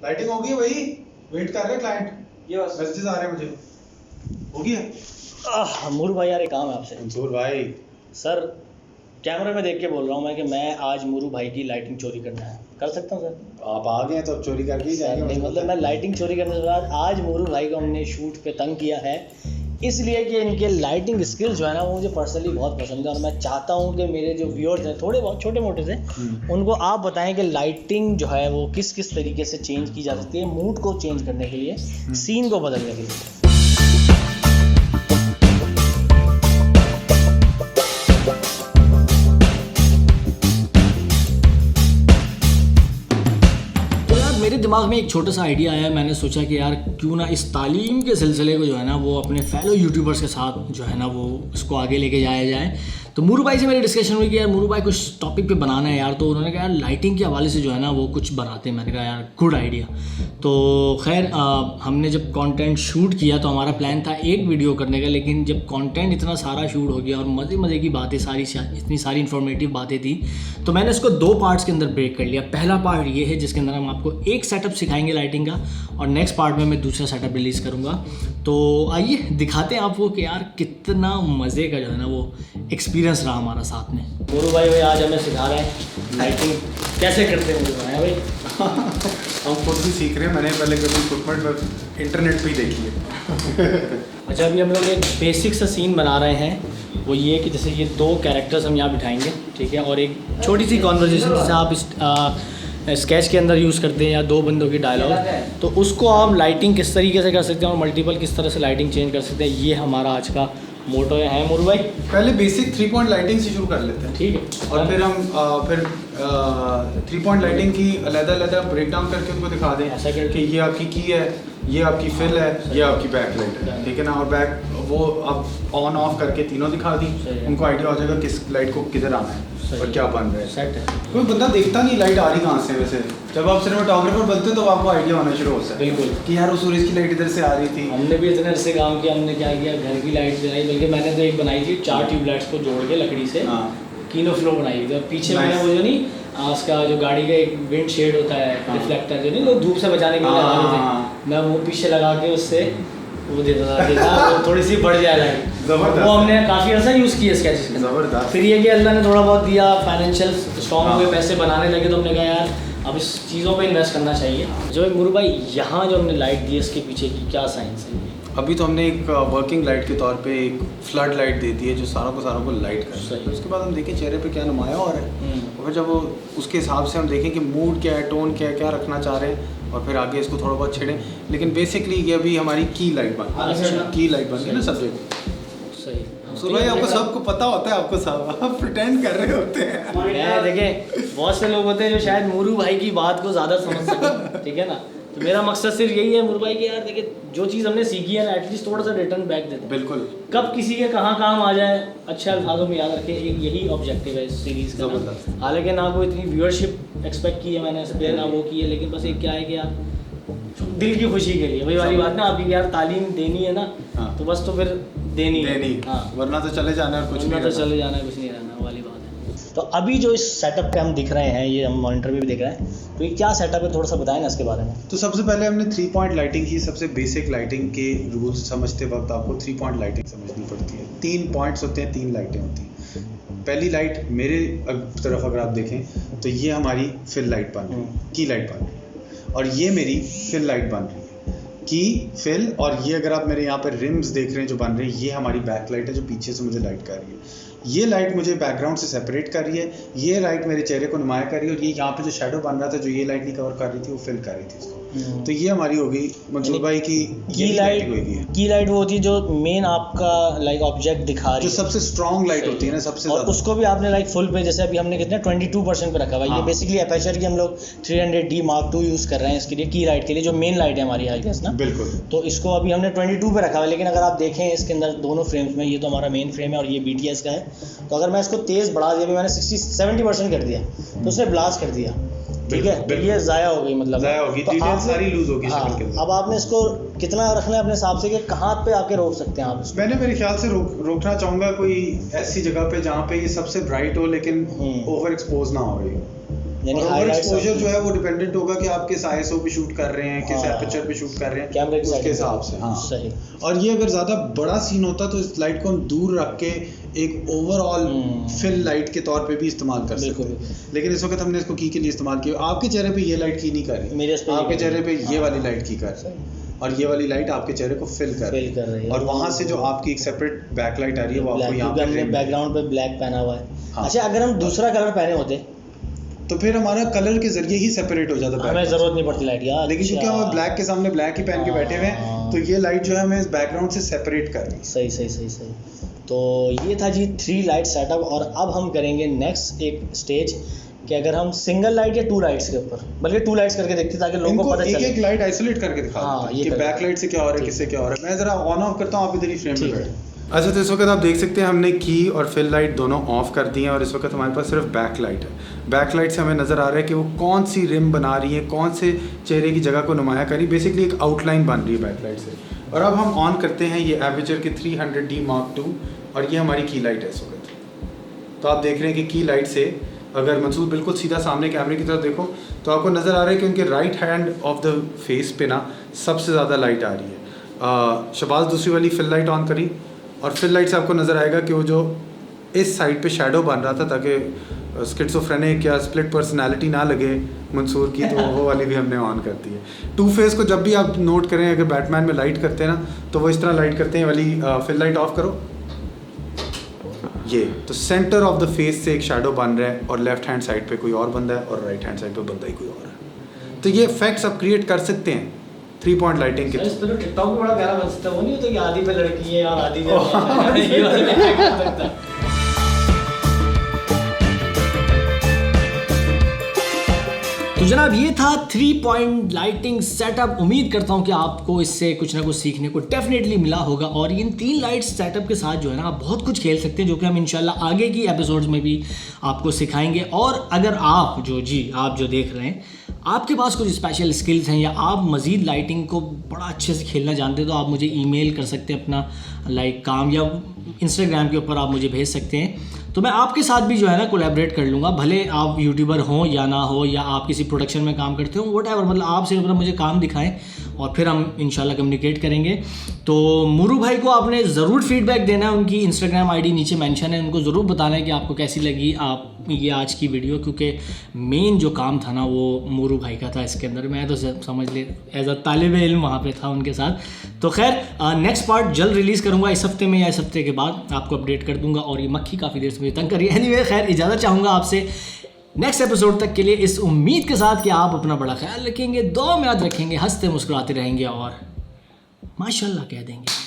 Lighting हो गई भाई, वेट कर रहे क्लाइंट, ये बस मैसेजेस आ रहे हैं मुझे। हो गया मूरू भाई यार एक काम है आपसे। मंसूर भाई, सर कैमरे में देख के बोल रहा हूँ मैं कि मैं आज मूरू भाई की लाइटिंग चोरी करना है, कर सकता हूँ सर? आप आ गए हैं तो अब चोरी करके ही सर जाएंगे। नहीं मतलब मैं लाइटिंग चोरी करने के बाद आज मूरू भाई को हमने शूट पे तंग किया है, इसलिए कि इनके लाइटिंग स्किल्स जो है ना वो मुझे पर्सनली बहुत पसंद है और मैं चाहता हूँ कि मेरे जो व्यूअर्स हैं थोड़े बहुत छोटे मोटे से उनको आप बताएं कि लाइटिंग जो है वो किस किस तरीके से चेंज की जा सकती है मूड को चेंज करने के लिए, सीन को बदलने के लिए। मेरे दिमाग में एक छोटा सा आइडिया आया, मैंने सोचा कि यार क्यों ना इस तालीम के सिलसिले को जो है ना वो अपने फेलो यूट्यूबर्स के साथ जो है ना वो इसको आगे लेके जाया जाए। तो मूरू भाई से मेरी डिस्कशन हुई कि यार मूरू भाई कुछ टॉपिक पे बनाना है यार, तो उन्होंने कहा यार लाइटिंग के हवाले से जो है ना वो कुछ बनाते हैं। मैंने कहा यार गुड आइडिया। तो खैर हमने जब कंटेंट शूट किया तो हमारा प्लान था एक वीडियो करने का, लेकिन जब कंटेंट इतना सारा शूट हो गया और मज़े मज़े की बातें सारी इतनी सारी इन्फॉर्मेटिव बातें थी तो मैंने इसको 2 पार्ट्स के अंदर ब्रेक कर लिया। पहला पार्ट ये है जिसके अंदर हम आपको एक सेटअप सिखाएंगे लाइटिंग का और नेक्स्ट पार्ट में मैं दूसरा सेटअप रिलीज़ करूँगा। तो आइए दिखाते हैं आपको कि यार कितना मज़े का जो है ना वो एक्सपीरियंस रहा हमारा साथ में। मूरू भाई आज हमें सिखा रहे हैं लाइटिंग कैसे करते हैं। मूरू भाई हम खुद भी सीख रहे हैं, मैंने पहले कभी फुटप्रिंट पर इंटरनेट पे ही देखी है। अच्छा अभी हम लोग एक बेसिक सा सीन बना रहे हैं, वो ये कि जैसे ये 2 कैरेक्टर्स हम यहाँ बिठाएंगे, ठीक है, और एक छोटी सी कॉन्वर्जेसन जैसे आप इस स्केच के अंदर यूज़ करते हैं या 2 बंदों की डायलॉग, तो उसको आप लाइटिंग किस तरीके से कर सकते हैं और मल्टीपल किस तरह से लाइटिंग चेंज कर सकते हैं, ये हमारा आज का मोटो है। मूरू भाई पहले बेसिक 3 पॉइंट लाइटिंग से शुरू कर लेते हैं, ठीक है, और फिर हम 3 पॉइंट लाइटिंग की अलग-अलग ब्रेक डाउन करके उनको दिखा दें ऐसा करके कि ये आपकी की है, ये आपकी फिल है, ये आपकी बैक लाइट है, ठीक है ना। और बैक वो आप ऑन ऑफ करके तीनों दिखा दी, उनको आइडिया हो जाएगा किस लाइट को किधर आना है और क्या बन रहा है। सेट है। कोई बंदा देखता नहीं लाइट आ रही कहाँ से। वैसे जब आप सिनेमाटोग्राफर बनते हो तो आपको आइडिया होना शुरू होता है बिल्कुल कि यार उस सूरज की लाइट इधर से आ रही थी। हमने भी इतने अरसे काम किया, हमने क्या किया घर की लाइट जलाई, बल्कि मैंने तो एक बनाई थी 4 ट्यूबलाइट्स को जोड़ के लकड़ी से, कीनो फ्लो बनाई थी। और पीछे मैंने वो जो नहीं उसका जो गाड़ी का एक विंड शेड होता है रिफ्लेक्टर जो नहीं लोग धूप से बचाने के लिए लगा देते हैं, मैं वो पीछे लगा के उससे वो देता था थोड़ी सी बढ़ जाए लाइट। वो हमने काफ़ी ऐसा यूज़ किया स्केचेस के अंदर। फिर ये कि अल्लाह ने थोड़ा बहुत दिया, फाइनेंशियल स्ट्रॉन्ग हुए, पैसे बनाने लगे, तो हमने कहा यार अब इस चीज़ों पे इन्वेस्ट करना चाहिए। जो मूरू भाई यहाँ जो हमने लाइट दी है इसके पीछे की क्या साइंस है? अभी तो हमने एक वर्किंग लाइट के तौर पे एक फ्लड लाइट दे दी है जो सारों को लाइट करता है। उसके बाद हम देखें चेहरे पे क्या नुमाया हो रहा है और फिर जब वो उसके हिसाब से हम देखें कि मूड क्या है, टोन क्या है, क्या रखना चाह रहे हैं, और फिर आगे इसको थोड़ा बहुत छेड़ें। लेकिन बेसिकली ये अभी हमारी की लाइट बन गई, की लाइट बन गई ना सब्जेक्ट। सही तो भाई आपको सबको पता होता है, आपको सब आप प्रिटेंड कर रहे होते हैं। देखें बहुत से लोग होते हैं जो शायद मूरू भाई की बात को ज़्यादा समझ सकें, ठीक है ना। तो मेरा मकसद सिर्फ यही है मूरू भाई कि यार देखिए जो चीज़ हमने सीखी है ना एटलीस्ट थोड़ा सा रिटर्न बैक देते हैं। बिल्कुल, कब किसी के कहाँ काम आ जाए अच्छे अल्फाजों में याद रखें, एक यही ऑब्जेक्टिव है इस सीरीज़ का। हालांकि ना कोई इतनी व्यूअरशिप एक्सपेक्ट की है मैंने ऐसे ना वो की है, लेकिन बस एक क्या है कि यार दिल की खुशी के लिए वही वाली बात ना, आपकी यार तालीम देनी है ना तो बस तो फिर देनी हाँ, वरना तो चले जाना है कुछ नहीं, तो चले जाना है कुछ नहीं रहना वाली बात है। तो अभी जो इस सेटअप पे हम दिख रहे हैं, ये हम मॉनिटर में भी देख रहे हैं, तो ये क्या सेटअप है थोड़ा सा बताएं ना इसके बारे में। तो सबसे पहले हमने 3 पॉइंट लाइटिंग की। सबसे बेसिक लाइटिंग के रूल्स समझते वक्त आपको 3 पॉइंट लाइटिंग समझनी पड़ती है। 3 पॉइंट्स होते हैं, 3 लाइटें होती हैं। पहली लाइट मेरे तरफ अगर आप देखें तो ये हमारी फिल लाइट बन रही है, की लाइट बन रही है, और ये मेरी फिल लाइट बन रही है, की फिल। और ये अगर आप मेरे यहाँ पर रिम्स देख रहे हैं जो बन रही है, ये हमारी बैक लाइट है जो पीछे से मुझे लाइट कर रही है। ये लाइट मुझे बैकग्राउंड से सेपरेट कर रही है, ये लाइट मेरे चेहरे को नुमाया कर रही है, और ये यहाँ पे जो शैडो बन रहा था जो ये लाइट नहीं कवर कर रही थी वो फिल कर रही थी इसको। तो ये हमारी होगी मंसूर भाई की लाइट। की लाइट वो होती है जो मेन आपका लाइक ऑब्जेक्ट दिखा रही है, जो सबसे स्ट्रॉन्ग लाइट होती है ना सबसे और ज़्यादा। उसको भी आपने लाइक फुल पे, जैसे अभी हमने कितने 22% पे रखा हुआ है। ये बेसिकली एपर्चर की हम लोग 300D Mark II यूज़ कर रहे हैं इसके लिए, की लाइट के लिए, जो मेन लाइट है हमारी आई गेस ना। बिल्कुल। तो इसको अभी हमने 22 पे रखा हुआ है, लेकिन अगर आप देखें इसके अंदर दोनों फ्रेम्स में, ये तो हमारा मेन फ्रेम है और ये BTS का है, तो अगर मैं इसको तेज़ बढ़ा दिया, मैंने 60-70% कर दिया तो उसने ब्लास्ट कर दिया, ठीक है, तो ये ज़ाया हो गई, मतलब ज़ाया होगी, तो डिटेल सारी लूज होगी हाँ, शक्ल के अंदर। अब आपने इसको कितना रखना है अपने हिसाब से कि कहाँ पे आके रोक सकते हैं आप इसको? मैंने मेरे ख्याल से रोकना चाहूँगा कोई ऐसी जगह पे जहाँ पे ये सबसे ब्राइट हो लेकिन ओवर एक्सपोज ना हो रही हो। यानी और एक्सपोजर जो है वो डिपेंडेंट होगा कि आप किस ISO पे शूट कर रहे हैं, किस एपर्चर पे शूट कर रहे हैं, कैमरे उसके हिसाब से। हाँ सही। और ये अगर ज़्यादा बड़ा सीन होता तो इस लाइट को हम दूर रख के एक ओवरऑल फिल लाइट के तौर पे भी इस्तेमाल कर सकते हैं, लेकिन इस वक्त हमने इसको की के लिए इस्तेमाल किया। आपके चेहरे पे ये लाइट की नहीं कर रही, आपके चेहरे पे ये वाली लाइट की कर रही है, और ये वाली लाइट आपके चेहरे को फिल कर रही है, और वहाँ से जो आपकी एक सेपरेट बैक लाइट आ रही है वो आपको यहाँ पे बैकग्राउंड पे ब्लैक पहना हुआ है। अच्छा, अगर हम दूसरा कलर पहने होते तो फिर हमारा कलर के जरिए ही सेपरेट हो जाता, हमें जरूरत नहीं पड़ती लाइट यार। लेकिन क्योंकि हम ब्लैक के सामने ब्लैक ही पहन के बैठे हुए हैं, तो ये लाइट जो है हमें इस बैकग्राउंड से सेपरेट कर रही है। सही सही सही सही। तो ये था जी 3 लाइट सेटअप, और अब हम करेंगे नेक्स्ट एक स्टेज कि अगर हम सिंगल लाइट या 2 लाइट्स के ऊपर, बल्कि 2 लाइट्स करके देखते ताकि लोगों को पता चले। एक लाइट आइसोलेट करके दिखा कि बैक लाइट से क्या हो रहा है, किससे क्या हो रहा है। मैं जरा ऑन ऑफ करता हूँ, आप इधर ही फ्रेम में बैठे। अच्छा, तो इस वक्त आप देख सकते हैं हमने की और फिल लाइट दोनों ऑफ कर दी हैं, और इस वक्त हमारे पास सिर्फ बैक लाइट है। बैक लाइट से हमें नज़र आ रहा है कि वो कौन सी रिम बना रही है, कौन से चेहरे की जगह को नुमाया कर रही है। बेसिकली एक आउटलाइन बन रही है बैक लाइट से। और अब हम ऑन करते हैं ये एपर्चर के 300D Mark II, और ये हमारी की लाइट है इस वक्त। तो आप देख रहे हैं कि की लाइट से अगर मंसूर बिल्कुल सीधा सामने कैमरे की तरफ देखो तो आपको नज़र आ रहा है कि उनके right hand of the face पे ना सबसे ज़्यादा लाइट आ रही है। शबाज दूसरी वाली फिल लाइट ऑन करी, और फिल लाइट से आपको नज़र आएगा कि वो जो इस साइड पे शैडो बन रहा था ताकि स्किज़ोफ्रेनिक या स्प्लिट पर्सनालिटी ना लगे मंसूर की, तो वो वाली भी हमने ऑन कर दी है। टू फेस को जब भी आप नोट करें, अगर बैटमैन में लाइट करते हैं ना तो वो इस तरह लाइट करते हैं। वाली फिल लाइट ऑफ करो, ये तो सेंटर ऑफ द फेस से एक शैडो बन रहा है, और लेफ्ट हैंड साइड पे कोई और बंदा है, और राइट हैंड साइड पे बंदा ही कोई और है। तो ये इफेक्ट्स आप क्रिएट कर सकते हैं 3 पॉइंट लाइटिंग के। टिकटॉक में बड़ा प्यारा बन सकता है, वो नहीं होता कि आधी पे लड़की है और आधी पे तो जनाब ये था 3 पॉइंट लाइटिंग सेटअप। उम्मीद करता हूँ कि आपको इससे कुछ ना कुछ सीखने को डेफिनेटली मिला होगा, और इन 3 लाइट सेटअप के साथ जो है ना आप बहुत कुछ खेल सकते हैं, जो कि हम इंशाल्लाह आगे की एपिसोड्स में भी आपको सिखाएंगे। और अगर आप जो देख रहे हैं, आपके पास कुछ स्पेशल स्किल्स हैं, या आप मज़ीद लाइटिंग को बड़ा अच्छे से खेलना जानते हैं, तो आप मुझे ईमेल कर सकते हैं अपना काम, या इंस्टाग्राम के ऊपर आप मुझे भेज सकते हैं। तो मैं आपके साथ भी जो है ना कोलैबोरेट कर लूँगा, भले आप यूट्यूबर हों या ना हो, या आप किसी प्रोडक्शन में काम करते हो, व्हाटएवर, मतलब आप सिर्फ मुझे काम दिखाएं और फिर हम इंशाल्लाह कम्युनिकेट करेंगे। तो मुरू भाई को आपने ज़रूर फीडबैक देना है, उनकी इंस्टाग्राम आईडी नीचे मेंशन है, उनको ज़रूर बताना है कि आपको कैसी लगी आप ये आज की वीडियो, क्योंकि मेन जो काम था ना वो मुरू भाई का था इसके अंदर। मैं तो समझ ले एज अ तालिब इल्म वहाँ पे था उनके साथ। तो खैर नेक्स्ट पार्ट जल्द रिलीज़ करूँगा, इस हफ्ते में या इस हफ्ते के बाद आपको अपडेट कर दूँगा। और ये मक्खी काफ़ी देर से मुझे तंग करिए। एनीवे, खैर इजाज़त चाहूँगा आपसे नेक्स्ट एपिसोड तक के लिए, इस उम्मीद के साथ कि आप अपना बड़ा ख्याल रखेंगे, दुआ में याद रखेंगे, हंसते मुस्कुराते रहेंगे और माशाल्लाह कह देंगे।